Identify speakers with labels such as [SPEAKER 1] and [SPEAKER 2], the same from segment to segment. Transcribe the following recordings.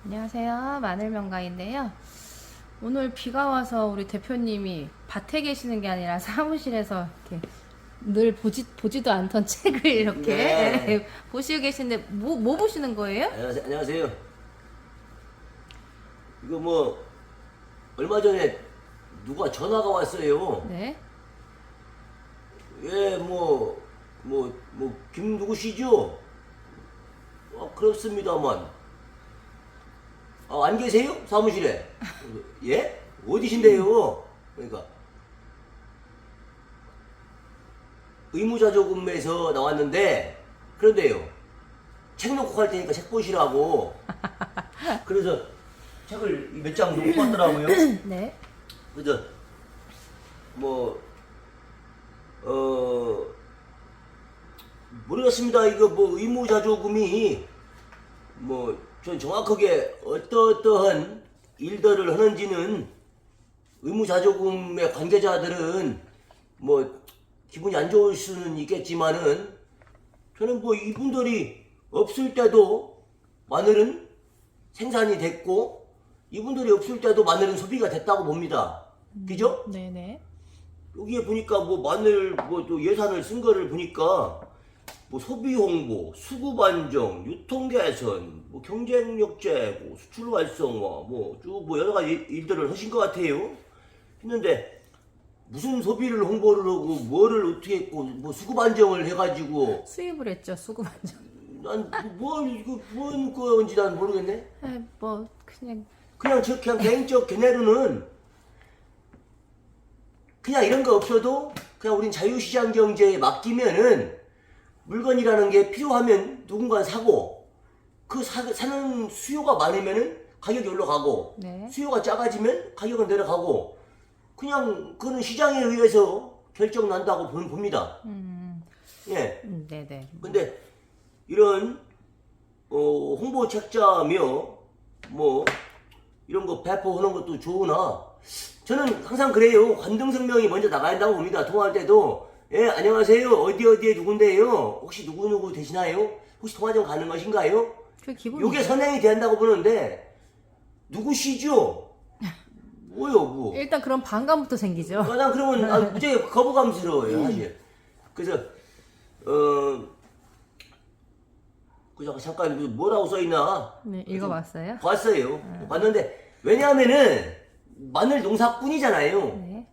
[SPEAKER 1] 안녕하세요. 마늘명가인데요. 오늘 비가 와서 우리 대표님이 밭에 계시는 게 아니라 사무실에서 이렇게 늘 보지도 않던 책을 이렇게
[SPEAKER 2] 네.
[SPEAKER 1] 보시고 계신데 뭐 보시는 거예요?
[SPEAKER 2] 안녕하세요. 이거 뭐 얼마 전에 누가 전화가 왔어요.
[SPEAKER 1] 네.
[SPEAKER 2] 예, 김 누구시죠? 그렇습니다만. 안 계세요? 사무실에? 예? 어디신데요? 그러니까 의무자조금에서 나왔는데 그런데요. 책 놓고 갈 테니까 책 보시라고. 그래서 책을 몇 장 놓고 갔더라고요.
[SPEAKER 1] 네.
[SPEAKER 2] 그래서 모르겠습니다. 이거 의무자조금이 전 정확하게 어떠한 일들을 하는지는 의무자조금의 관계자들은 기분이 안 좋을 수는 있겠지만은 저는 이분들이 없을 때도 마늘은 생산이 됐고 이분들이 없을 때도 마늘은 소비가 됐다고 봅니다. 그죠?
[SPEAKER 1] 네네.
[SPEAKER 2] 여기에 보니까 마늘 또 예산을 쓴 거를 보니까 소비 홍보, 수급 안정, 유통 개선, 경쟁력 제고, 수출 활성화, 쭉 여러 가지 일들을 하신 것 같아요. 했는데 무슨 소비를 홍보를 하고 뭐를 어떻게 했고 수급 안정을 해가지고
[SPEAKER 1] 수입을 했죠. 수급 안정.
[SPEAKER 2] 뭔 건지 난 모르겠네.
[SPEAKER 1] 그냥
[SPEAKER 2] 그냥 개인적 견해로는 그냥 이런 거 없어도 그냥 우린 자유시장 경제에 맡기면은 물건이라는 게 필요하면 누군가 사고 사는 수요가 많으면은 가격이 올라가고
[SPEAKER 1] 네.
[SPEAKER 2] 수요가 작아지면 가격은 내려가고 그냥 그거는 시장에 의해서 결정 난다고 봅니다. 예.
[SPEAKER 1] 네네.
[SPEAKER 2] 근데 이런 홍보 책자며 이런 거 배포하는 것도 좋으나 저는 항상 그래요. 관등성명이 먼저 나가야 한다고 봅니다. 통화할 때도 예, 안녕하세요. 어디에 누군데요? 혹시 누구 되시나요? 혹시 통화 좀 가능하신가요?
[SPEAKER 1] 그 기본.
[SPEAKER 2] 요게 선행이 된다고 보는데 누구시죠? 뭐요?
[SPEAKER 1] 일단 그런 반감부터 생기죠.
[SPEAKER 2] 난 그러면 무지하게 거부감스러워요, 사실. 그래서 잠깐 뭐라고 써있나?
[SPEAKER 1] 네, 읽어봤어요.
[SPEAKER 2] 봤어요. 봤는데 왜냐하면은 마늘 농사꾼이잖아요.
[SPEAKER 1] 네.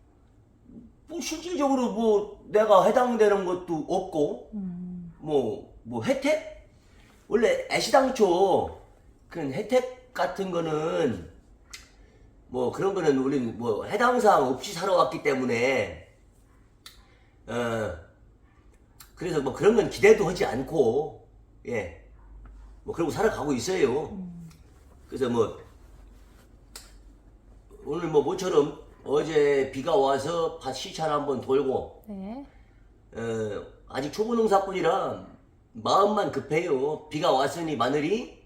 [SPEAKER 2] 실질적으로 내가 해당되는 것도 없고 혜택? 원래 애시당초 그런 혜택 같은 거는 그런 거는 우리는 해당사항 없이 살아왔기 때문에 그래서 그런 건 기대도 하지 않고 예 그러고 살아가고 있어요. 그래서 오늘 모처럼 어제 비가 와서 밭 시차를 한번 돌고
[SPEAKER 1] 네.
[SPEAKER 2] 아직 초보 농사꾼이라 마음만 급해요. 비가 왔으니 마늘이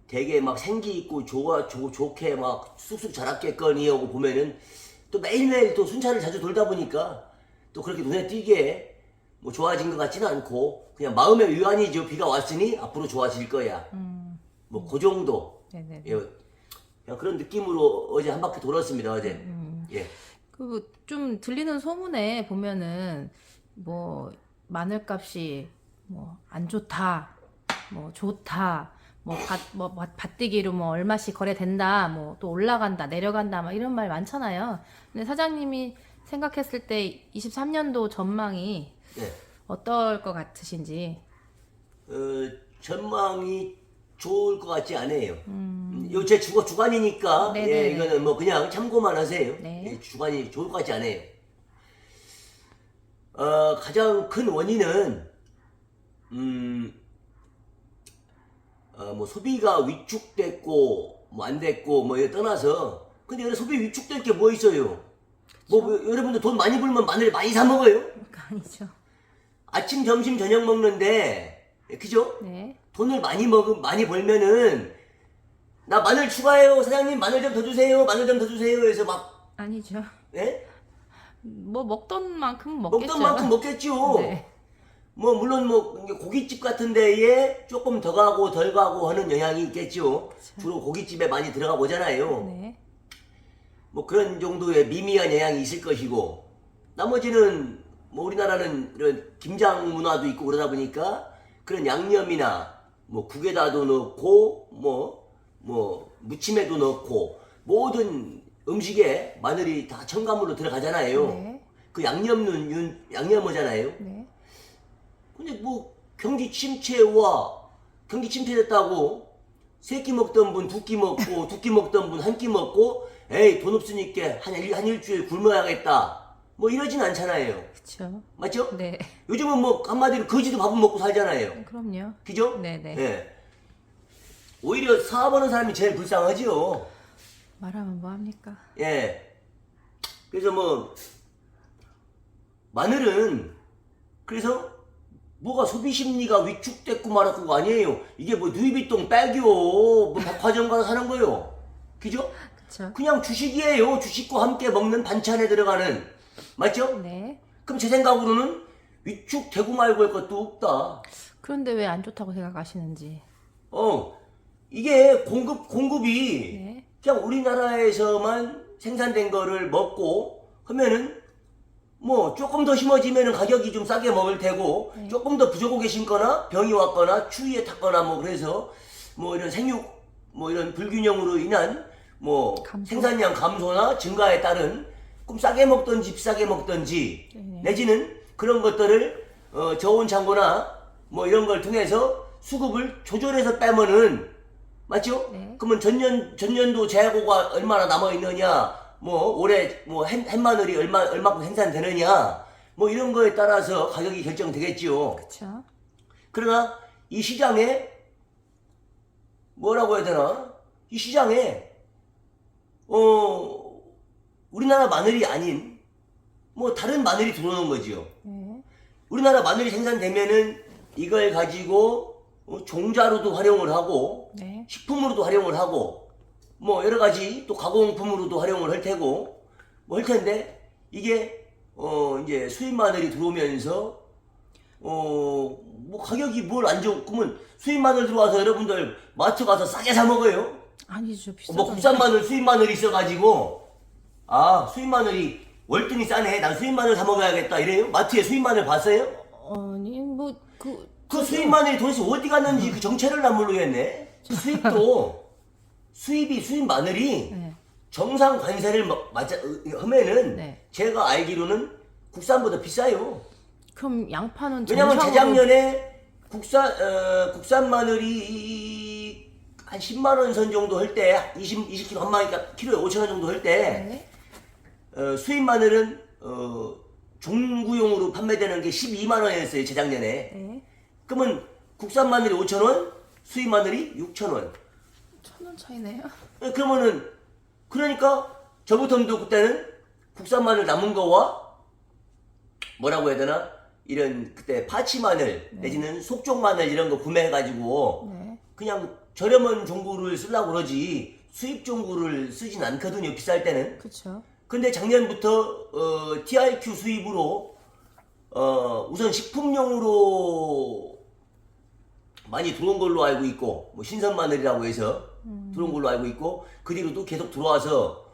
[SPEAKER 2] 되게 생기 있고 좋게 쑥쑥 자랐겠거니 하고 보면은 또 매일매일 또 순찰을 자주 돌다 보니까 또 그렇게 눈에 띄게 좋아진 것 같지는 않고 그냥 마음의 위안이죠. 비가 왔으니 앞으로 좋아질 거야. 그 정도.
[SPEAKER 1] 네네.
[SPEAKER 2] 예, 그냥 그런 느낌으로 어제 한 바퀴 돌았습니다. 어제. 예.
[SPEAKER 1] 좀 들리는 소문에 보면은 마늘값이 안 좋다, 좋다, 밭대기로 얼마씩 거래된다, 또 올라간다, 내려간다, 이런 말 많잖아요. 근데 사장님이 생각했을 때 23년도 전망이
[SPEAKER 2] 네.
[SPEAKER 1] 어떨 것 같으신지.
[SPEAKER 2] 전망이 좋을 것 같지 않아요. 요 제 주관이니까
[SPEAKER 1] 네네네.
[SPEAKER 2] 예, 이거는 그냥 참고만 하세요.
[SPEAKER 1] 네.
[SPEAKER 2] 예, 주관이 좋을 것 같지 않아요. 가장 큰 원인은 소비가 위축됐고 안 됐고 이거 떠나서 근데 여기 소비 위축될 게 뭐 있어요? 여러분들 돈 많이 벌면 마늘 많이 사 먹어요?
[SPEAKER 1] 아니죠.
[SPEAKER 2] 아침, 점심, 저녁 먹는데 그죠?
[SPEAKER 1] 네.
[SPEAKER 2] 돈을 많이 벌면은 나 마늘 추가해요. 사장님 마늘 좀 더 주세요. 마늘 좀 더 주세요. 해서
[SPEAKER 1] 아니죠.
[SPEAKER 2] 예?
[SPEAKER 1] 먹던 만큼 먹겠죠.
[SPEAKER 2] 먹던 만큼 먹겠죠.
[SPEAKER 1] 네.
[SPEAKER 2] 뭐 물론 뭐 고깃집 같은 데에 조금 더 가고 덜 가고 하는 영향이 있겠죠. 주로 고깃집에 많이 들어가 보잖아요.
[SPEAKER 1] 네.
[SPEAKER 2] 뭐 그런 정도의 미미한 영향이 있을 것이고, 나머지는 뭐 우리나라는 이런 김장 문화도 있고 그러다 보니까 그런 양념이나 뭐 국에다도 넣고 뭐 무침에도 넣고 모든 음식에 마늘이 다 첨가물로 들어가잖아요.
[SPEAKER 1] 네.
[SPEAKER 2] 그 양념어잖아요.
[SPEAKER 1] 네.
[SPEAKER 2] 근데 뭐 경기 침체됐다고 세 끼 먹던 분 두 끼 먹고 두 끼 먹던 분 한 끼 먹고 에이 돈 없으니까 한 일주일 굶어야겠다 뭐 이러진 않잖아요.
[SPEAKER 1] 그쵸.
[SPEAKER 2] 맞죠?
[SPEAKER 1] 네.
[SPEAKER 2] 요즘은 뭐 한마디로 거지도 밥은 먹고 살잖아요.
[SPEAKER 1] 그럼요.
[SPEAKER 2] 그죠?
[SPEAKER 1] 네네.
[SPEAKER 2] 예. 오히려 사업하는 사람이 제일 불쌍하지요.
[SPEAKER 1] 말하면 뭐합니까?
[SPEAKER 2] 예. 그래서 뭐 마늘은 그래서 뭐가 소비 심리가 위축됐고 말았고 아니에요. 이게 뭐 누이비통 백이요. 뭐 백화점 가서 사는 거요. 그죠?
[SPEAKER 1] 그쵸.
[SPEAKER 2] 그냥 주식이에요. 주식과 함께 먹는 반찬에 들어가는. 맞죠?
[SPEAKER 1] 네.
[SPEAKER 2] 그럼 제 생각으로는 위축되고 말고 할 것도 없다.
[SPEAKER 1] 그런데 왜 안 좋다고 생각하시는지.
[SPEAKER 2] 이게 공급이
[SPEAKER 1] 네.
[SPEAKER 2] 그냥 우리나라에서만 생산된 거를 먹고 하면은 뭐 조금 더 심어지면은 가격이 좀 싸게 먹을 테고
[SPEAKER 1] 네.
[SPEAKER 2] 조금 더 부족하게 심거나 병이 왔거나 추위에 탔거나 뭐 그래서 뭐 이런 생육 뭐 이런 불균형으로 인한 뭐
[SPEAKER 1] 감소?
[SPEAKER 2] 생산량 감소나 증가에 따른 좀 싸게 먹던지 비싸게 먹던지
[SPEAKER 1] 네.
[SPEAKER 2] 내지는 그런 것들을 저온 창고나 뭐 이런 걸 통해서 수급을 조절해서 빼면은 맞죠?
[SPEAKER 1] 네.
[SPEAKER 2] 그러면 전년도 재고가 얼마나 남아 있느냐, 뭐 올해 뭐 햇마늘이 얼마큼 생산되느냐, 뭐 이런 거에 따라서 가격이 결정되겠지요.
[SPEAKER 1] 그쵸.
[SPEAKER 2] 그러나 이 시장에 뭐라고 해야 되나? 이 시장에 우리나라 마늘이 아닌 뭐 다른 마늘이 들어오는 거지요.
[SPEAKER 1] 네.
[SPEAKER 2] 우리나라 마늘이 생산되면은 이걸 가지고 종자로도 활용을 하고
[SPEAKER 1] 네.
[SPEAKER 2] 식품으로도 활용을 하고 뭐 여러 가지 또 가공품으로도 활용을 할 테고 뭐 할 텐데 이게 이제 수입 마늘이 들어오면서 뭐 가격이 뭘 안 좋으면 수입 마늘 들어와서 여러분들 마트 가서 싸게 사 먹어요.
[SPEAKER 1] 아니죠. 비싸.
[SPEAKER 2] 뭐 국산 마늘 수입 마늘이 있어가지고 수입 마늘이 월등히 싸네. 난 수입 마늘 사 먹어야겠다 이래요. 마트에 수입 마늘 봤어요?
[SPEAKER 1] 아니 뭐
[SPEAKER 2] 그 수입 마늘이 도대체 어디 갔는지 그 정체를 난 모르겠네. 수입도 수입 마늘이
[SPEAKER 1] 네.
[SPEAKER 2] 정상 관세를 하면은
[SPEAKER 1] 네.
[SPEAKER 2] 제가 알기로는 국산보다 비싸요.
[SPEAKER 1] 그럼 양파는
[SPEAKER 2] 왜냐면
[SPEAKER 1] 정상으로-
[SPEAKER 2] 재작년에 국산 마늘이 한 10만 원 선 정도 할 때 20kg 한 마리니까 키로에 5천 원 정도 할 때
[SPEAKER 1] 네.
[SPEAKER 2] 수입 마늘은 종구용으로 판매되는 게 12만 원이었어요 재작년에.
[SPEAKER 1] 네.
[SPEAKER 2] 그러면 국산 마늘이 5천 원, 수입 마늘이 6천 원.
[SPEAKER 1] 1,000원 차이네요.
[SPEAKER 2] 그러면은 그러니까 저부터도 그때는 국산 마늘 남은 거와 뭐라고 해야 되나 이런 그때 파치 마늘 내지는 속종 마늘 이런 거 구매해가지고
[SPEAKER 1] 네.
[SPEAKER 2] 그냥 저렴한 종구를 쓰려고 그러지 수입 종구를 쓰진 않거든요 비쌀 때는.
[SPEAKER 1] 그쵸.
[SPEAKER 2] 근데 작년부터 TRQ 수입으로 우선 식품용으로 많이 들어온 걸로 알고 있고 뭐 신선 마늘이라고 해서 들어온 걸로 알고 있고 그 뒤로도 계속 들어와서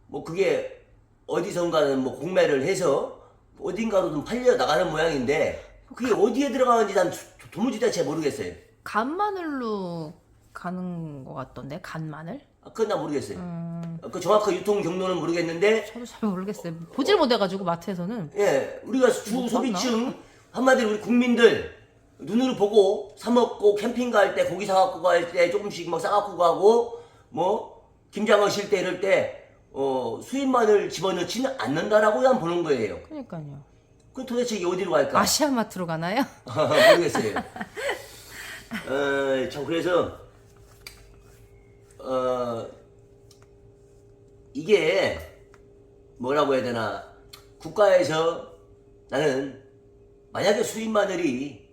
[SPEAKER 2] 뭐 그게 어디선가는 뭐 공매를 해서 어딘가로 좀 팔려 나가는 모양인데 그게 어디에 들어가는지 난 도무지 잘 모르겠어요.
[SPEAKER 1] 간마늘로 가는 것 같던데 간마늘?
[SPEAKER 2] 그건 나 모르겠어요. 그 정확한 유통 경로는 모르겠는데
[SPEAKER 1] 저도 잘 모르겠어요. 보질 못해가지고 마트에서는.
[SPEAKER 2] 예 우리가 주
[SPEAKER 1] 못
[SPEAKER 2] 소비층 한마디로 우리 국민들 눈으로 보고 사 먹고 캠핑 갈 때 고기 사갖고 갈 때 조금씩 막 싸갖고 가고 뭐 김장 하실 때 이럴 때 수입 마늘 집어넣지는 않는다라고 난 보는 거예요.
[SPEAKER 1] 그러니까요.
[SPEAKER 2] 그럼 도대체 이게 어디로 갈까?
[SPEAKER 1] 아시아마트로 가나요?
[SPEAKER 2] 모르겠어요. 참 그래서 이게 뭐라고 해야 되나 국가에서 나는 만약에 수입 마늘이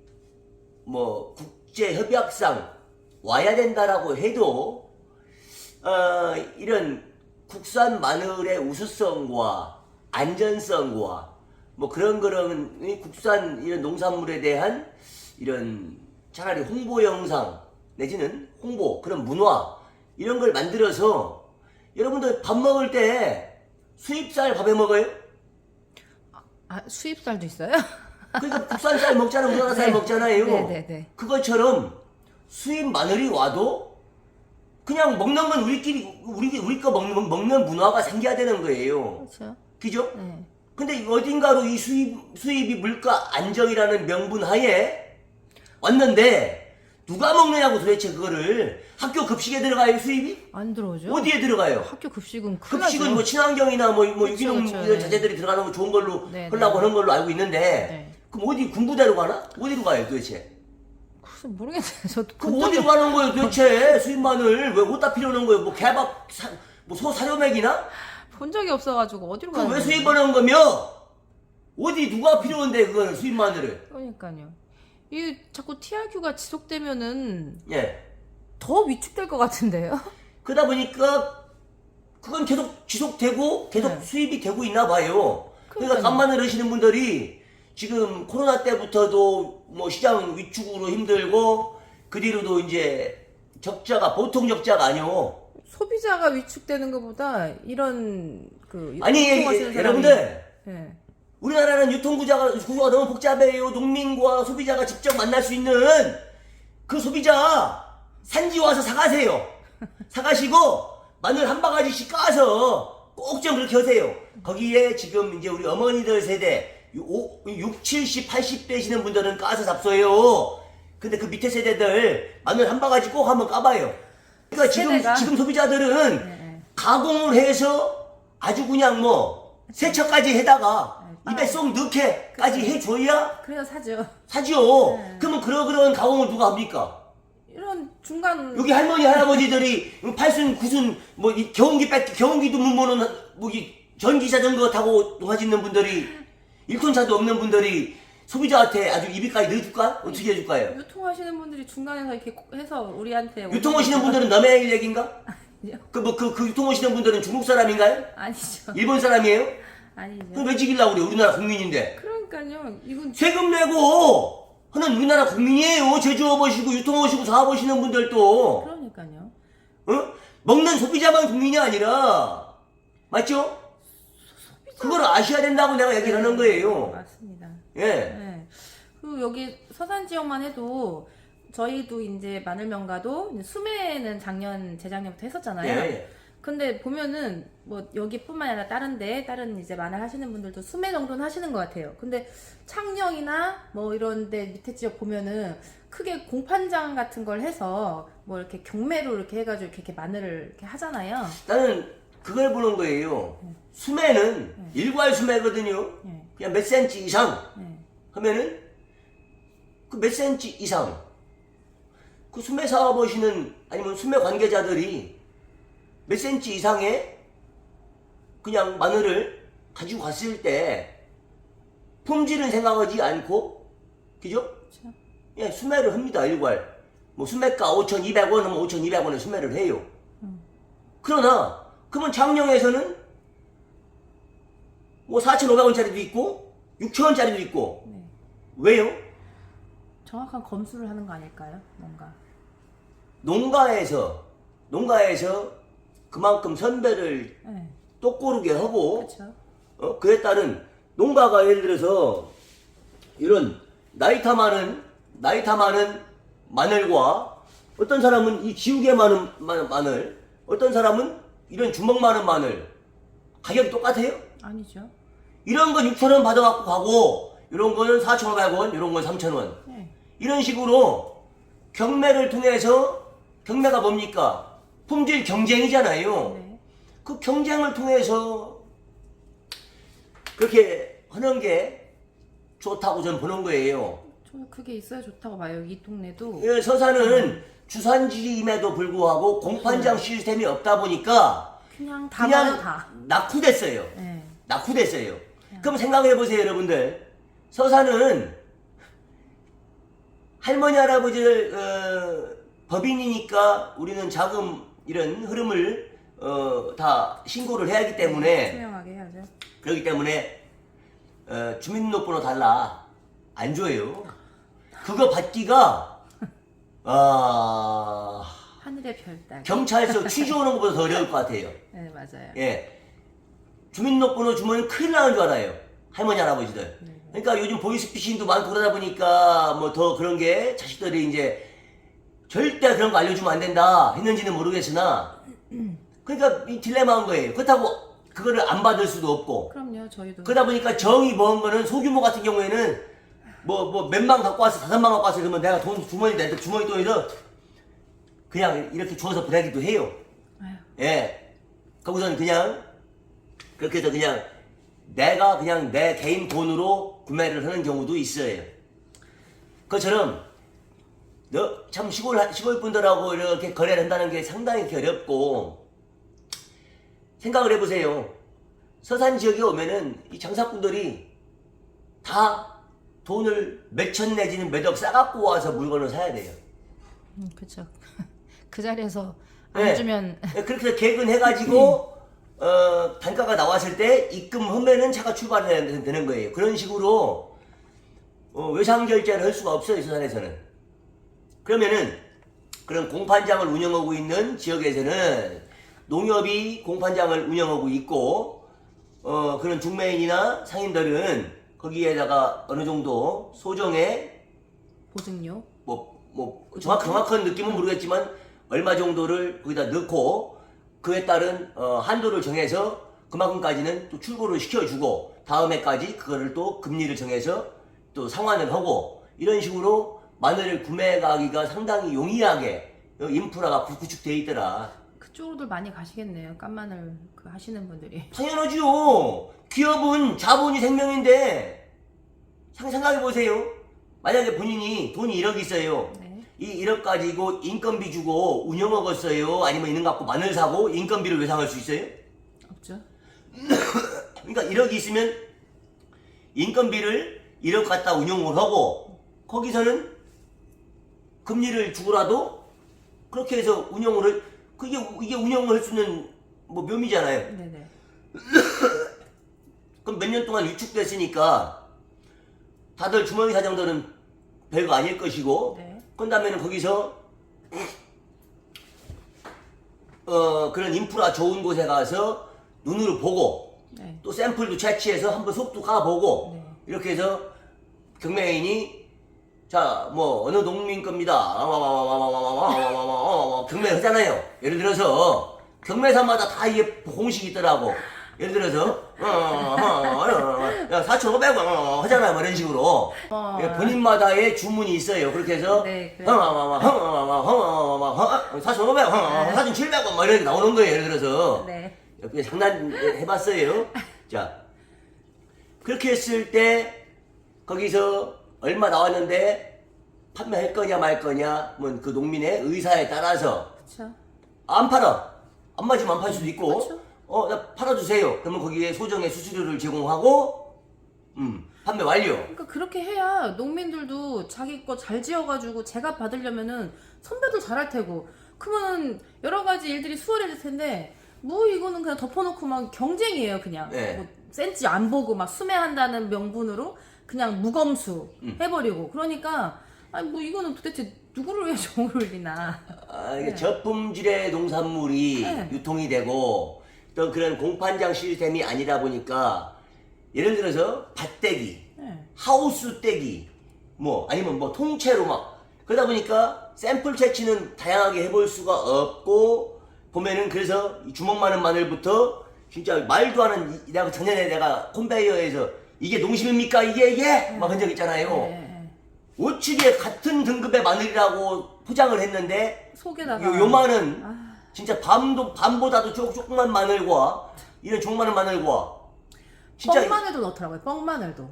[SPEAKER 2] 뭐 국제 협약상 와야 된다라고 해도 이런 국산 마늘의 우수성과 안전성과 뭐 그런 이 국산 이런 농산물에 대한 이런 차라리 홍보 영상 내지는 홍보 그런 문화 이런 걸 만들어서 여러분들 밥 먹을 때 수입쌀 밥에 먹어요?
[SPEAKER 1] 아, 수입쌀도 있어요?
[SPEAKER 2] 그러니까 국산 쌀 먹잖아, 우리나라 쌀
[SPEAKER 1] 네.
[SPEAKER 2] 먹잖아요.
[SPEAKER 1] 네네네.
[SPEAKER 2] 그것처럼 수입 마늘이 와도 그냥 먹는 건 우리 거 먹는 문화가 생겨야 되는 거예요.
[SPEAKER 1] 그렇죠.
[SPEAKER 2] 그죠?
[SPEAKER 1] 네.
[SPEAKER 2] 근데 어딘가로 이 수입이 물가 안정이라는 명분 하에 왔는데 누가 먹느냐고 도대체 그거를 학교 급식에 들어가요 수입이?
[SPEAKER 1] 안 들어오죠?
[SPEAKER 2] 어디에 들어가요?
[SPEAKER 1] 학교 급식은 큰일
[SPEAKER 2] 급식은
[SPEAKER 1] 나죠.
[SPEAKER 2] 뭐 친환경이나 뭐
[SPEAKER 1] 그쵸,
[SPEAKER 2] 유기농
[SPEAKER 1] 그쵸,
[SPEAKER 2] 이런
[SPEAKER 1] 네.
[SPEAKER 2] 자재들이 들어가는 거 좋은 걸로
[SPEAKER 1] 네,
[SPEAKER 2] 하려고
[SPEAKER 1] 네.
[SPEAKER 2] 하는 걸로 알고 있는데
[SPEAKER 1] 네.
[SPEAKER 2] 그럼 어디 군부대로 가나? 어디로 가요 도대체?
[SPEAKER 1] 글쎄 모르겠어요. 저도
[SPEAKER 2] 그럼
[SPEAKER 1] 본 적이
[SPEAKER 2] 어디로 가는 거예요 도대체 수입 마늘 왜 어디다 필요한 거예요? 뭐 개밥 뭐 소 사료맥이나?
[SPEAKER 1] 본 적이 없어가지고 어디로
[SPEAKER 2] 그럼
[SPEAKER 1] 가는
[SPEAKER 2] 왜
[SPEAKER 1] 거예요?
[SPEAKER 2] 수입하는 거며? 어디 누가 필요한데 그거는 수입 마늘을?
[SPEAKER 1] 그러니까요. 이 자꾸 TRQ가 지속되면은
[SPEAKER 2] 예.
[SPEAKER 1] 더 위축될 것 같은데요?
[SPEAKER 2] 그러다 보니까 그건 계속 지속되고 계속
[SPEAKER 1] 네.
[SPEAKER 2] 수입이 되고 있나 봐요. 그러니까
[SPEAKER 1] 그러니까요.
[SPEAKER 2] 간마늘 하시는 분들이 지금 코로나 때부터도 뭐 시장 위축으로 힘들고 그 뒤로도 이제 적자가 보통 적자가 아니오.
[SPEAKER 1] 소비자가 위축되는 것보다 이런 그
[SPEAKER 2] 아니
[SPEAKER 1] 유통하시는 사람이-
[SPEAKER 2] 여러분들
[SPEAKER 1] 네.
[SPEAKER 2] 우리나라는 유통구조가 너무 복잡해요. 농민과 소비자가 직접 만날 수 있는 그 소비자 산지 와서 사가세요. 사가시고 마늘 한 바가지씩 까서 꼭 좀 그렇게 하세요. 거기에 지금 이제 우리 어머니들 세대 6, 70, 80 되시는 분들은 까서 잡숴요. 근데 그 밑에 세대들 마늘 한 바가지 꼭 한번 까봐요. 그러니까
[SPEAKER 1] 세대가?
[SPEAKER 2] 지금 소비자들은
[SPEAKER 1] 네.
[SPEAKER 2] 가공을 해서 아주 그냥 뭐 세척까지 해다가
[SPEAKER 1] 네.
[SPEAKER 2] 입에 쏙 넣게까지 해줘야
[SPEAKER 1] 그래서 사죠.
[SPEAKER 2] 사죠.
[SPEAKER 1] 네.
[SPEAKER 2] 그러면 그런 가공을 누가 합니까?
[SPEAKER 1] 이런 중간
[SPEAKER 2] 여기 할머니 할아버지들이 8순 9순 뭐 이 경운기도 못 모는 뭐이 전기차 전거 타고 농사 짓는 분들이 1톤 차도 없는 분들이 소비자한테 아주 입이까지 넣어줄까? 어떻게 해줄까요?
[SPEAKER 1] 유통하시는 분들이 중간에서 이렇게 해서 우리한테
[SPEAKER 2] 유통하시는 분들은 남의 얘기인가?
[SPEAKER 1] 아니요.
[SPEAKER 2] 그 유통하시는 분들은 중국 사람인가요?
[SPEAKER 1] 아니죠.
[SPEAKER 2] 일본 사람이에요?
[SPEAKER 1] 아니죠.
[SPEAKER 2] 그럼 왜 지기려고 그래? 우리나라 국민인데.
[SPEAKER 1] 그러니까요. 이건
[SPEAKER 2] 세금 내고 하는 우리나라 국민이에요. 제조업 하시고 유통업 하시고 사업 하시는 분들도.
[SPEAKER 1] 그러니까요.
[SPEAKER 2] 어? 먹는 소비자만 국민이 아니라 맞죠? 그걸 아셔야 된다고 내가 얘기를 하는 거예요.
[SPEAKER 1] 맞습니다.
[SPEAKER 2] 예.
[SPEAKER 1] 네. 그리고 여기 서산 지역만 해도 저희도 이제 마늘 명가도 이제 수매는 작년 재작년부터 했었잖아요.
[SPEAKER 2] 예.
[SPEAKER 1] 근데 보면은 뭐 여기뿐만 아니라 다른 이제 마늘 하시는 분들도 수매 정도는 하시는 것 같아요. 근데 창녕이나 뭐 이런데 밑에 지역 보면은 크게 공판장 같은 걸 해서 뭐 이렇게 경매로 이렇게 해가지고 이렇게 마늘을 이렇게 하잖아요.
[SPEAKER 2] 나는 그걸 보는 거예요. 수매는 일괄 수매거든요.
[SPEAKER 1] 네.
[SPEAKER 2] 그냥 몇 센치 이상
[SPEAKER 1] 네.
[SPEAKER 2] 하면은 그 몇 센치 이상 그 수매 사업 하시는 아니면 수매 관계자들이 몇 센치 이상의 그냥 마늘을 가지고 갔을 때 품질은 생각하지 않고 그죠?
[SPEAKER 1] 그렇죠.
[SPEAKER 2] 예, 수매를 합니다. 일괄 뭐 수매가 5,200원 하면 5,200원에 수매를 해요. 그러나 그러면 장령에서는 뭐 4,500원짜리도 있고 6,000원짜리도 있고
[SPEAKER 1] 네.
[SPEAKER 2] 왜요?
[SPEAKER 1] 정확한 검수를 하는 거 아닐까요? 뭔가.
[SPEAKER 2] 농가에서 그만큼 선배를
[SPEAKER 1] 네.
[SPEAKER 2] 똑고르게 하고
[SPEAKER 1] 그렇죠.
[SPEAKER 2] 그에 따른 농가가 예를 들어서 이런 나이타 많은 마늘과 어떤 사람은 이 지우개 많은 마늘 어떤 사람은 이런 주먹 많은 마늘 가격이 똑같아요?
[SPEAKER 1] 아니죠.
[SPEAKER 2] 이런 건 6,000원 받아갖고 가고 이런 거는 4,500원 이런 건 3,000원
[SPEAKER 1] 네.
[SPEAKER 2] 이런 식으로 경매를 통해서 경매가 뭡니까? 품질 경쟁이잖아요.
[SPEAKER 1] 네.
[SPEAKER 2] 그 경쟁을 통해서 그렇게 하는 게 좋다고 저는 보는 거예요.
[SPEAKER 1] 저 그게 있어야 좋다고 봐요. 이 동네도.
[SPEAKER 2] 예, 서산은 주산지임에도 불구하고 공판장 시스템이 없다 보니까
[SPEAKER 1] 그냥 다 봐요,
[SPEAKER 2] 그냥
[SPEAKER 1] 다.
[SPEAKER 2] 낙후됐어요.
[SPEAKER 1] 네.
[SPEAKER 2] 낙후됐어요. 그럼 생각해 보세요, 여러분들. 서산은 할머니 할아버지들 법인이니까 우리는 자금 이런 흐름을 다 신고를 해야 하기 때문에
[SPEAKER 1] 투명하게 해야죠.
[SPEAKER 2] 그렇기 때문에 주민등록번호 달라 안 줘요. 그거 받기가
[SPEAKER 1] 하늘의 별따기.
[SPEAKER 2] 경찰서 취재 오는 것보다 더 어려울 것 같아요.
[SPEAKER 1] 네, 맞아요.
[SPEAKER 2] 예, 주민등록번호 주면 큰일 나는 줄 알아요. 할머니 할아버지들. 그러니까 요즘 보이스피싱도 많고 그러다 보니까 뭐 더 그런 게 자식들이 이제 절대 그런 거 알려주면 안 된다 했는지는 모르겠으나 그러니까 이 딜레마인 거예요. 그렇다고 그거를 안 받을 수도 없고
[SPEAKER 1] 그럼요, 저희도.
[SPEAKER 2] 그러다 보니까 정이 먼 거는 소규모 같은 경우에는 뭐 몇만 갖고 와서 5만 갖고 와서 그러면 내가 돈 주머니 내 주머니 돈에서 그냥 이렇게 주워서 보내기도 해요.
[SPEAKER 1] 아유.
[SPEAKER 2] 예, 거기서는 그냥 그렇게 해서 그냥 내가 그냥 내 개인 돈으로 구매를 하는 경우도 있어요. 그처럼 너 참 시골 분들하고 이렇게 거래를 한다는 게 상당히 어렵고 생각을 해보세요. 서산 지역에 오면은 이 장사꾼들이 다 돈을 몇천 내지는 몇억 싸갖고 와서 물건을 사야 돼요.
[SPEAKER 1] 그쵸. 그 자리에서 안
[SPEAKER 2] 네.
[SPEAKER 1] 주면
[SPEAKER 2] 그렇게 해서 개근해가지고 단가가 나왔을 때 입금하면은 차가 출발해야 되는 거예요. 그런 식으로 외상 결제를 할 수가 없어요, 서산에서는. 그러면은 그런 공판장을 운영하고 있는 지역에서는 농협이 공판장을 운영하고 있고 그런 중매인이나 상인들은 거기에다가 어느 정도 소정의
[SPEAKER 1] 보증료.
[SPEAKER 2] 뭐 정확한 느낌은 모르겠지만 얼마 정도를 거기다 넣고 그에 따른 한도를 정해서 그만큼까지는 또 출고를 시켜주고 다음 해까지 그거를 또 금리를 정해서 또 상환을 하고 이런 식으로 마늘을 구매하기가 상당히 용이하게 인프라가 구축되어 있더라.
[SPEAKER 1] 그쪽으로도 많이 가시겠네요. 깐마늘 그 하시는 분들이.
[SPEAKER 2] 당연하죠. 기업은 자본이 생명인데 생각해보세요. 만약에 본인이 돈이 1억 있어요.
[SPEAKER 1] 네.
[SPEAKER 2] 이 1억 가지고 인건비 주고 운영하고 써요? 아니면 있는 거 갖고 마늘 사고 인건비를 외상할 수 있어요?
[SPEAKER 1] 없죠.
[SPEAKER 2] 그러니까 1억이 있으면 인건비를 1억 갖다 운용을 하고 거기서는 금리를 주고라도 그렇게 해서 운영을 이게 운영을 할 수 있는 뭐 묘미잖아요.
[SPEAKER 1] 네네.
[SPEAKER 2] 그럼 몇 년 동안 위축됐으니까 다들 주머니 사장들은 별거 아닐 것이고
[SPEAKER 1] 네.
[SPEAKER 2] 그 다음에는 거기서 그런 인프라 좋은 곳에 가서 눈으로 보고
[SPEAKER 1] 네.
[SPEAKER 2] 또 샘플도 채취해서 한번 속도 가보고
[SPEAKER 1] 네.
[SPEAKER 2] 이렇게 해서 경매인이 자 뭐 어느 농민 겁니다 경매 하잖아요. 예를 들어서 경매사마다 다 이게 공식이 있더라고. 예를 들어서 4,500원 하잖아요. 뭐 이런 식으로 본인마다의 주문이 있어요. 그렇게 해서
[SPEAKER 1] 네,
[SPEAKER 2] 4,500원 4,700원 뭐 이렇게 나오는 거예요. 예를 들어서
[SPEAKER 1] 네.
[SPEAKER 2] 그냥 장난 해봤어요. 자 그렇게 했을 때 거기서 얼마 나왔는데 판매할 거냐 말 거냐 뭐 그 농민의 의사에 따라서
[SPEAKER 1] 그렇죠.
[SPEAKER 2] 안 팔아. 안 맞으면 안 팔 수도 있고
[SPEAKER 1] 그쵸.
[SPEAKER 2] 나 팔아주세요. 그러면 거기에 소정의 수수료를 제공하고 판매 완료.
[SPEAKER 1] 그러니까 그렇게 해야 농민들도 자기 거 잘 지어가지고 제가 받으려면은 선배도 잘할 테고 그러면 여러 가지 일들이 수월해질 텐데 뭐 이거는 그냥 덮어놓고 막 경쟁이에요 그냥.
[SPEAKER 2] 네.
[SPEAKER 1] 뭐 센치 안 보고 막 수매한다는 명분으로 그냥 무검수 해버리고 그러니까 아니 뭐 이거는 도대체 누구를 위해 정을 올리나.
[SPEAKER 2] 이게
[SPEAKER 1] 네.
[SPEAKER 2] 저품질의 농산물이
[SPEAKER 1] 네.
[SPEAKER 2] 유통이 되고 또 그런 공판장 시스템이 아니다 보니까 예를 들어서 밭대기,
[SPEAKER 1] 네.
[SPEAKER 2] 하우스 떼기, 뭐 아니면 뭐 통째로 막 그러다 보니까 샘플 채취는 다양하게 해볼 수가 없고 보면은 그래서 이 주먹 많은 마늘부터 진짜 말도 안 하는 내가 작년에 내가 컨베이어에서 이게 농심입니까 이게 막 한 적 있잖아요.
[SPEAKER 1] 네.
[SPEAKER 2] 우측에 같은 등급의 마늘이라고 포장을 했는데
[SPEAKER 1] 속에다가
[SPEAKER 2] 요만은
[SPEAKER 1] 아.
[SPEAKER 2] 진짜 밤보다도 조그만 마늘과 이런 종마늘 마늘과 진짜
[SPEAKER 1] 뻥마늘도 넣더라고요. 뻥마늘도.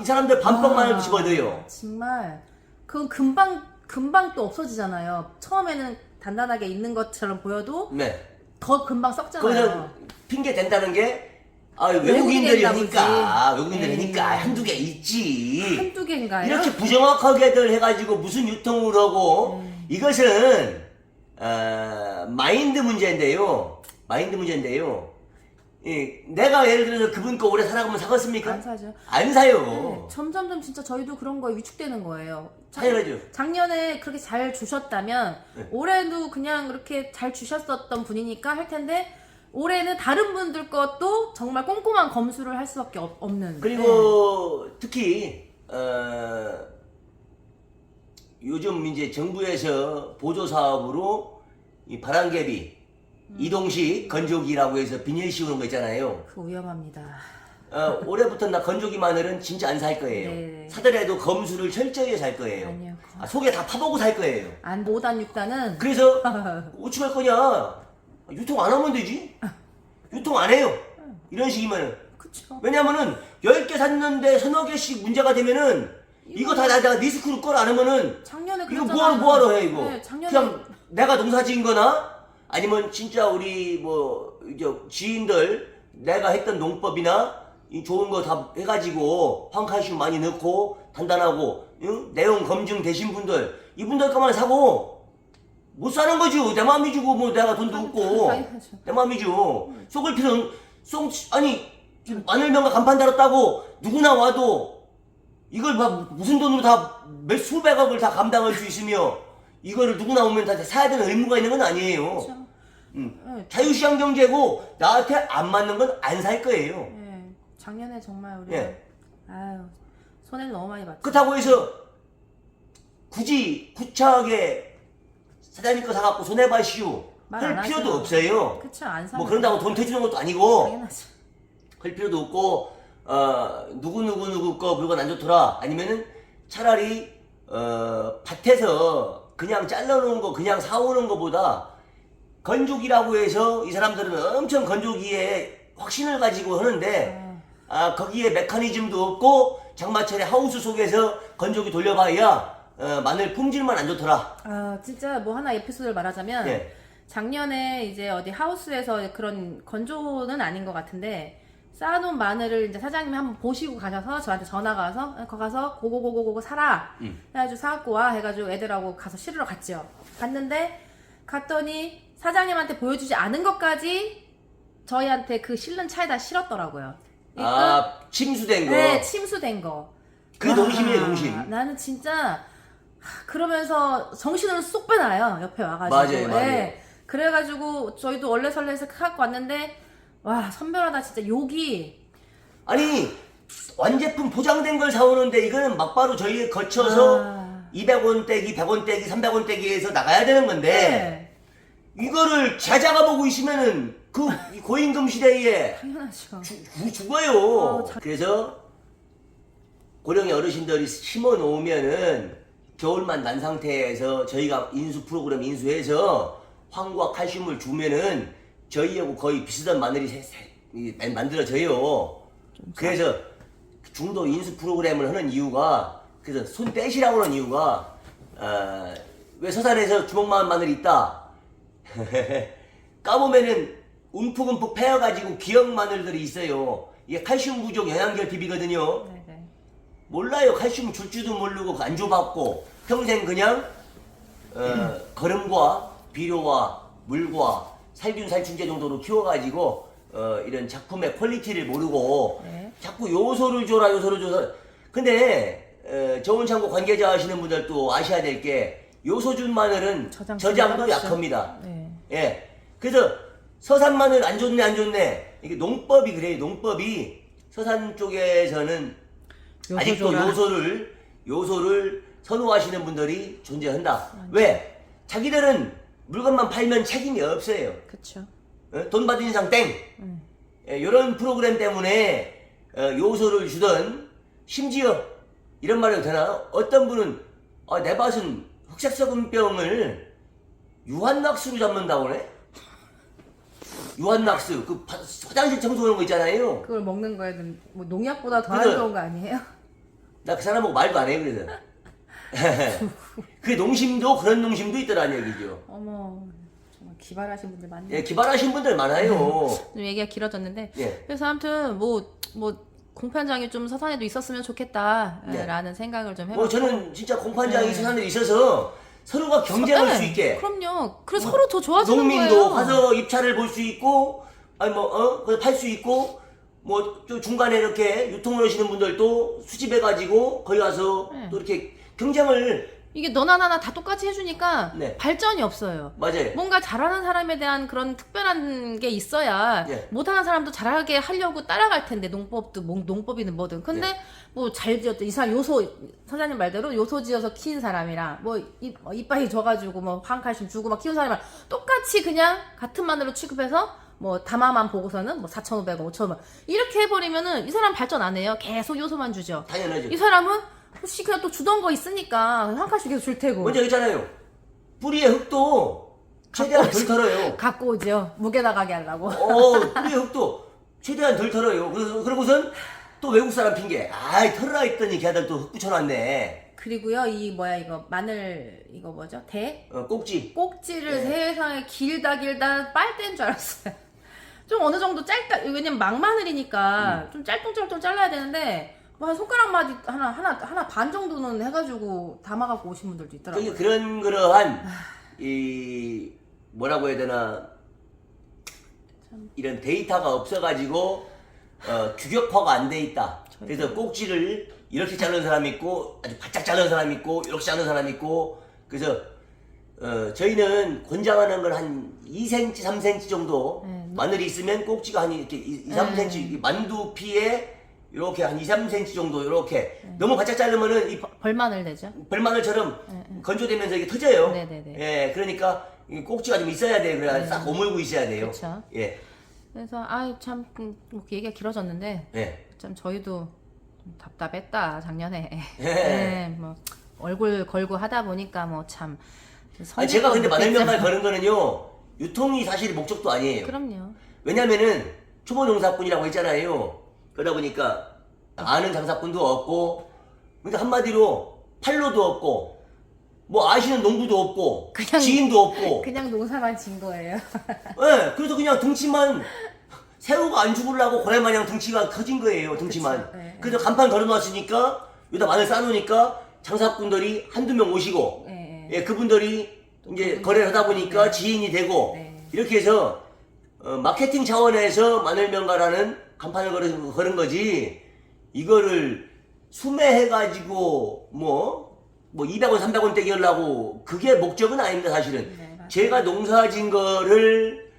[SPEAKER 2] 이 사람들 밤뻥 마늘도
[SPEAKER 1] 아,
[SPEAKER 2] 집어넣어요.
[SPEAKER 1] 정말 그건 금방 또 없어지잖아요. 처음에는 단단하게 있는 것처럼 보여도
[SPEAKER 2] 네.
[SPEAKER 1] 더 금방
[SPEAKER 2] 거기서
[SPEAKER 1] 썩잖아요.
[SPEAKER 2] 핑계 댄다는 게 외국인들이
[SPEAKER 1] 외국인이라고
[SPEAKER 2] 하니까
[SPEAKER 1] 그러지.
[SPEAKER 2] 외국인들이
[SPEAKER 1] 에이.
[SPEAKER 2] 하니까 한두 개 있지.
[SPEAKER 1] 한두 개인가요?
[SPEAKER 2] 이렇게 부정확하게들 해가지고 무슨 유통을 하고 이것은 마인드 문제인데요. 예, 내가 예를 들어서 그분 거 오래 살아가면 사겠습니까?
[SPEAKER 1] 안 사죠.
[SPEAKER 2] 안 사요.
[SPEAKER 1] 네, 점점점 진짜 저희도 그런 거에 위축되는 거예요.
[SPEAKER 2] 당연하죠.
[SPEAKER 1] 작년에 그렇게 잘 주셨다면
[SPEAKER 2] 네.
[SPEAKER 1] 올해도 그냥 그렇게 잘 주셨었던 분이니까 할 텐데 올해는 다른 분들 것도 정말 꼼꼼한 검수를 할 수밖에 없는.
[SPEAKER 2] 그리고 특히 요즘 이제 정부에서 보조 사업으로 이 바람개비 이동식 건조기라고 해서 비닐 씌우는 거 있잖아요.
[SPEAKER 1] 그 위험합니다.
[SPEAKER 2] 올해부터 나 건조기 마늘은 진짜 안 살 거예요.
[SPEAKER 1] 네.
[SPEAKER 2] 사더라도 검수를 철저히 살 거예요.
[SPEAKER 1] 아니요.
[SPEAKER 2] 속에 다 파보고 살 거예요.
[SPEAKER 1] 안 5단 6단은
[SPEAKER 2] 그래서 어떻게 할 거냐? 유통 안 하면 되지. 유통 안 해요. 이런 식이면.
[SPEAKER 1] 그쵸.
[SPEAKER 2] 왜냐면은 10개 샀는데 서너 개씩 문제가 되면은 이거 다 내가 리스크로 걸 안 하면은
[SPEAKER 1] 작년에
[SPEAKER 2] 이거
[SPEAKER 1] 그랬잖아요.
[SPEAKER 2] 뭐하러 해 이거.
[SPEAKER 1] 네, 작년에
[SPEAKER 2] 그냥 내가 농사 지은 거나 아니면 진짜 우리 뭐 이제 지인들 내가 했던 농법이나 이 좋은 거 다 해가지고 황칼슘 많이 넣고 단단하고 응? 내용 검증 되신 분들 이분들 거만 사고 못 사는 거죠. 내 마음이죠. 뭐 내가 돈도 없고
[SPEAKER 1] 당연하죠.
[SPEAKER 2] 내 마음이죠. 속을 필요는 아니 마늘명가 간판 달았다고 누구나 와도 이걸 막 무슨 돈으로 다 몇 수백억을 다 감당할 수 있으며 이거를 누구나 오면 다 사야 되는 의무가 있는 건 아니에요.
[SPEAKER 1] 그쵸. 네,
[SPEAKER 2] 자유시장 경제고 나한테 안 맞는 건 안 살 거예요.
[SPEAKER 1] 네, 작년에 정말 우리가
[SPEAKER 2] 예.
[SPEAKER 1] 아유 손해를 너무 많이 봤죠.
[SPEAKER 2] 그렇다고 해서 굳이 구차하게 사장님 거 사갖고 손해봐시오
[SPEAKER 1] 말안
[SPEAKER 2] 할 필요도
[SPEAKER 1] 하죠.
[SPEAKER 2] 없어요.
[SPEAKER 1] 그쵸, 안 사.
[SPEAKER 2] 뭐 그런다고 돈 대주는 것도 아니고
[SPEAKER 1] 당연하죠.
[SPEAKER 2] 할 필요도 없고 누구 거 물건 안 좋더라 아니면은 차라리 밭에서 그냥 잘라놓은 거 그냥 사오는 거보다 건조기라고 해서 이 사람들은 엄청 건조기에 확신을 가지고 하는데 거기에 메커니즘도 없고 장마철에 하우스 속에서 건조기 돌려봐야 마늘 품질만 안 좋더라.
[SPEAKER 1] 아 진짜 뭐 하나 에피소드를 말하자면
[SPEAKER 2] 네.
[SPEAKER 1] 작년에 이제 어디 하우스에서 그런 건조는 아닌 것 같은데 쌓아놓은 마늘을 이제 사장님이 한번 보시고 가셔서 저한테 전화가 와서 거 가서 고고 사라 해가지고 사갖고 와 해가지고 애들하고 가서 실으러 갔죠. 갔는데 갔더니 사장님한테 보여주지 않은 것까지 저희한테 그 실는 차에다 실었더라고요. 그러니까
[SPEAKER 2] 침수된 거.
[SPEAKER 1] 네, 침수된 거.
[SPEAKER 2] 그 농심이에요, 농심.
[SPEAKER 1] 나는 진짜 그러면서 정신을 쏙 빼놔요. 옆에 와가지고.
[SPEAKER 2] 맞아요.
[SPEAKER 1] 네. 그래가지고 저희도 얼레설레해서 갖고 왔는데 와 선별하다 진짜 욕이.
[SPEAKER 2] 아니 완제품 포장된 걸 사오는데 이거는 막바로 저희에 거쳐서 200원 떼기, 100원 떼기, 300원 떼기에서 나가야 되는 건데
[SPEAKER 1] 네.
[SPEAKER 2] 이거를 자자가 보고 있으면은 그 고임금 시대에
[SPEAKER 1] 당연하죠.
[SPEAKER 2] 죽어요. 그래서 고령의 어르신들이 심어 놓으면은 겨울만 난 상태에서 저희가 인수 프로그램 인수해서 황과 칼슘을 주면은 저희하고 거의 비슷한 마늘이 만들어져요. 그래서 중도 인수 프로그램을 하는 이유가 그래서 손 떼시라고 하는 이유가 왜 서산에서 주먹만한 마늘이 있다. 까보면은 움푹움푹 패여가지고 기억 마늘들이 있어요. 이게 칼슘 부족 영양결핍이거든요.
[SPEAKER 1] 네네.
[SPEAKER 2] 몰라요. 칼슘 줄 줄도 모르고 안 줘봤고 평생 그냥 거름과 비료와 물과 살균 살충제 정도로 키워가지고 이런 작품의 퀄리티를 모르고
[SPEAKER 1] 네.
[SPEAKER 2] 자꾸 요소를 줘라 요소를 줘서 근데 좋은 창고 관계자 하시는 분들도 아셔야 될 게 요소 준 마늘은 저장도
[SPEAKER 1] 떨어지죠.
[SPEAKER 2] 약합니다.
[SPEAKER 1] 네.
[SPEAKER 2] 예. 그래서 서산 마늘 안 좋네. 이게 농법이 그래요. 농법이 서산 쪽에서는 아직도 요소를 선호하시는 분들이 존재한다. 왜? 자기들은 물건만 팔면 책임이 없어요.
[SPEAKER 1] 그쵸.
[SPEAKER 2] 돈 받은 이상 땡. 이런 프로그램 때문에 요소를 주던 심지어 이런 말이 되나? 어떤 분은 내 밭은 흑색소금병을 유한낙수로 잡는다고 그래? 유한낙수 그 화장실 청소하는 거 있잖아요.
[SPEAKER 1] 그걸 먹는 거에는 뭐 농약보다 더 안
[SPEAKER 2] 그래서-
[SPEAKER 1] 좋은 거 아니에요?
[SPEAKER 2] 나 그 사람하고 말도 안 해 그래서. 그 농심도 그런 농심도 있더라는 얘기죠.
[SPEAKER 1] 어머 정말 기발하신 분들 많네요.
[SPEAKER 2] 예, 기발하신 분들 많아요.
[SPEAKER 1] 좀 얘기가 길어졌는데
[SPEAKER 2] 예.
[SPEAKER 1] 그래서 아무튼 뭐 공판장이 좀 서산에도 있었으면 좋겠다라는 생각을 좀 해봤고
[SPEAKER 2] 저는 진짜 공판장이
[SPEAKER 1] 네.
[SPEAKER 2] 서산에 있어서 서로가 경쟁할
[SPEAKER 1] 네,
[SPEAKER 2] 수 있게
[SPEAKER 1] 그럼요. 그래서 서로 더 좋아지는
[SPEAKER 2] 농민도
[SPEAKER 1] 거예요.
[SPEAKER 2] 가서 입찰을 볼 수 있고 아니 그래서 팔 수 있고 뭐 좀 중간에 이렇게 유통을 하시는 분들도 수집해가지고 거기 가서
[SPEAKER 1] 네.
[SPEAKER 2] 또 이렇게 경쟁을
[SPEAKER 1] 이게 너나 나나 다 똑같이 해주니까
[SPEAKER 2] 네.
[SPEAKER 1] 발전이 없어요.
[SPEAKER 2] 맞아요.
[SPEAKER 1] 뭔가 잘하는 사람에 대한 그런 특별한 게 있어야
[SPEAKER 2] 예.
[SPEAKER 1] 못하는 사람도 잘하게 하려고 따라갈 텐데 농법도 농법이든 뭐든. 근데 뭐 잘 지었죠. 이 사람 요소 선생님 말대로 요소 지어서 키운 사람이랑 뭐 이빨이 져가지고 뭐 황칼슘 주고 막 키운 사람이랑 똑같이 그냥 같은 마늘로 취급해서 뭐 담아만 보고서는 뭐 4,500원, 5,000원 이렇게 해버리면은 이 사람 발전 안 해요. 계속 요소만 주죠.
[SPEAKER 2] 당연하죠.
[SPEAKER 1] 이 사람은 혹시 그냥 또 주던 거 있으니까 한 칸씩 계속 줄 테고.
[SPEAKER 2] 먼저 있잖아요. 뿌리의 흙도 최대한 덜 털어요.
[SPEAKER 1] 갖고 오죠. 무게 나가게 하려고.
[SPEAKER 2] 뿌리의 흙도 최대한 덜 털어요. 그러고선 또 외국 사람 핑계. 아이 털어라 했더니 걔들 또 흙 붙여놨네.
[SPEAKER 1] 그리고요, 이 뭐야 이거 마늘 이거 뭐죠?
[SPEAKER 2] 꼭지.
[SPEAKER 1] 꼭지를
[SPEAKER 2] 네.
[SPEAKER 1] 세상에 길다 빨대인 줄 알았어요. 좀 어느 정도 짧다. 왜냐면 막마늘이니까 좀 짤뚱짤뚱 잘라야 되는데 뭐 한 손가락 마디 하나 반 정도는 해가지고 담아갖고 오신 분들도 있더라고요.
[SPEAKER 2] 그러한 이 뭐라고 해야 되나 이런 데이터가 없어가지고 규격화가 안 돼 있다. 그래서 꼭지를 이렇게 자르는 사람이 있고 아주 바짝 자르는 사람이 있고 이렇게 자르는 사람이 있고 그래서 저희는 권장하는 걸 한 2cm, 3cm 정도 마늘이 있으면 꼭지가 한 이렇게 2, 3cm 만두피에 이렇게 한 2, 3cm 정도 이렇게 너무 바짝 자르면은 이
[SPEAKER 1] 벌마늘 되죠?
[SPEAKER 2] 벌마늘처럼 건조되면서 이게 터져요.
[SPEAKER 1] 네네네.
[SPEAKER 2] 예, 그러니까 이 꼭지가 좀 있어야 돼요. 그래야 싹 오물고 있어야 돼요.
[SPEAKER 1] 그쵸.
[SPEAKER 2] 예,
[SPEAKER 1] 그래서 참 얘기가 길어졌는데
[SPEAKER 2] 예.
[SPEAKER 1] 참 저희도 좀 답답했다 작년에.
[SPEAKER 2] 예.
[SPEAKER 1] 네, 뭐 얼굴 걸고 하다 보니까 뭐참
[SPEAKER 2] 아니, 제가 근데 마늘명말 거는 거는요 유통이 사실 목적도 아니에요.
[SPEAKER 1] 그럼요.
[SPEAKER 2] 왜냐면은 초보 농사꾼이라고 했잖아요. 그러다 보니까 아는 장사꾼도 없고, 그러니까 한마디로 팔로도 없고, 뭐 아시는 농부도 없고,
[SPEAKER 1] 그냥-
[SPEAKER 2] 지인도 없고,
[SPEAKER 1] 그냥 농사만 진 거예요.
[SPEAKER 2] 예, 그래서 그냥 등치만 새우가 안 죽으려고 고래마냥 등치가 커진 거예요. 등치만.
[SPEAKER 1] 그쵸, 예,
[SPEAKER 2] 그래서 간판 걸어놨으니까 여기다 마늘 싸놓으니까 장사꾼들이 한두 명 오시고,
[SPEAKER 1] 예,
[SPEAKER 2] 예, 그분들이 이제 거래를 하다 보니까 지인이 되고
[SPEAKER 1] 네.
[SPEAKER 2] 이렇게 해서 마케팅 차원에서 마늘명가라는 간판을 걸은 거지 이거를 수매해가지고 뭐 200원 300원 떼기 하려고 그게 목적은 아닙니다 사실은.
[SPEAKER 1] 네, 맞아요.
[SPEAKER 2] 제가 농사진 거를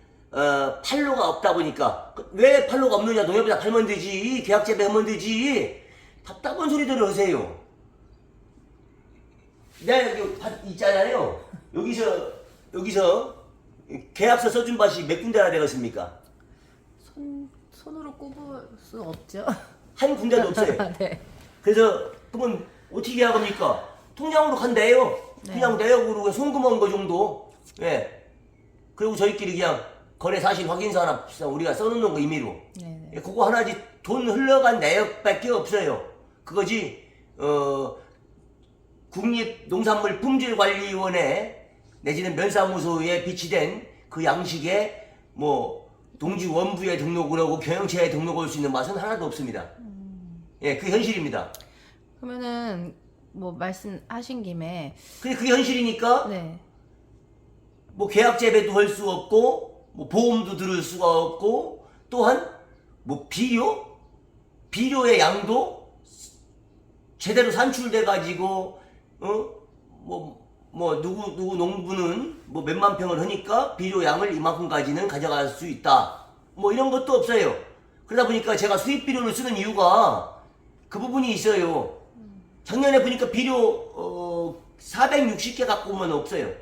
[SPEAKER 2] 팔로가 없다 보니까 왜 팔로가 없느냐 농협에다 팔면 되지 계약재배 하면 되지 답답한 소리들을 하세요. 내가 여기 밭 있잖아요. 여기서 계약서 써준 밭이 몇 군데나 되겠습니까?
[SPEAKER 1] 손으로 꼽을 수 없죠.
[SPEAKER 2] 한 군데도 없어요.
[SPEAKER 1] 네.
[SPEAKER 2] 그래서 그러면 어떻게 계약합니까? 통장으로 간대요.
[SPEAKER 1] 네.
[SPEAKER 2] 그냥 내역으로 송금한 거 정도. 예. 그리고 저희끼리 그냥 거래 사실 확인서 하나 우리가 써놓는 거 임의로.
[SPEAKER 1] 네.
[SPEAKER 2] 예, 그거 하나지 돈 흘러간 내역밖에 없어요. 그거지 국립농산물품질관리위원회 내지는 면사무소에 비치된 그 양식에 뭐 동주 원부에 등록을 하고 경영체에 등록할 수 있는 맛은 하나도 없습니다. 예, 그 현실입니다.
[SPEAKER 1] 그러면은 뭐 말씀하신 김에
[SPEAKER 2] 근데 그게 현실이니까
[SPEAKER 1] 네.
[SPEAKER 2] 뭐 계약 재배도 할 수 없고 뭐 보험도 들을 수가 없고 또한 뭐 비료의 양도 제대로 산출돼 가지고 누구 농부는 뭐 몇만 평을 하니까 비료 양을 이만큼까지는 가져갈 수 있다. 뭐 이런 것도 없어요. 그러다 보니까 제가 수입 비료를 쓰는 이유가 그 부분이 있어요. 작년에 보니까 비료 460개 갖고 오면 없어요.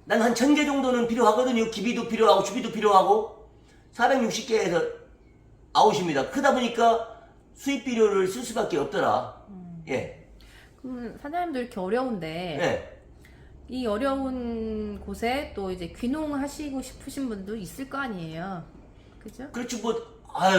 [SPEAKER 2] 난 한 1000개 정도는 필요하거든요. 기비도 필요하고 주비도 필요하고 460개에서 아웃입니다. 그러다 보니까 수입 비료를 쓸 수밖에 없더라. 예.
[SPEAKER 1] 그럼 사장님도 이렇게 어려운데
[SPEAKER 2] 예.
[SPEAKER 1] 이 어려운 곳에 또 이제 귀농하시고 싶으신 분도 있을 거 아니에요. 그죠?
[SPEAKER 2] 그렇지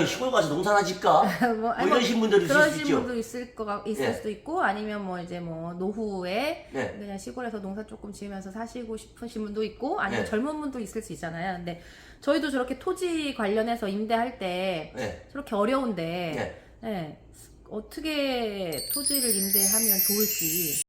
[SPEAKER 2] 시골 가서 농사나 짓까? 뭐
[SPEAKER 1] 아니,
[SPEAKER 2] 이러신 분들도 있을 수
[SPEAKER 1] 그러신
[SPEAKER 2] 있죠.
[SPEAKER 1] 분도 있을
[SPEAKER 2] 예.
[SPEAKER 1] 수도 있고 아니면 뭐 이제 뭐 노후에
[SPEAKER 2] 네.
[SPEAKER 1] 그냥 시골에서 농사 조금 지으면서 사시고 싶으신 분도 있고 아니면
[SPEAKER 2] 네.
[SPEAKER 1] 젊은 분도 있을 수 있잖아요. 근데 저희도 저렇게 토지 관련해서 임대할 때
[SPEAKER 2] 네.
[SPEAKER 1] 저렇게 어려운데 예, 어떻게 토지를 임대하면 좋을지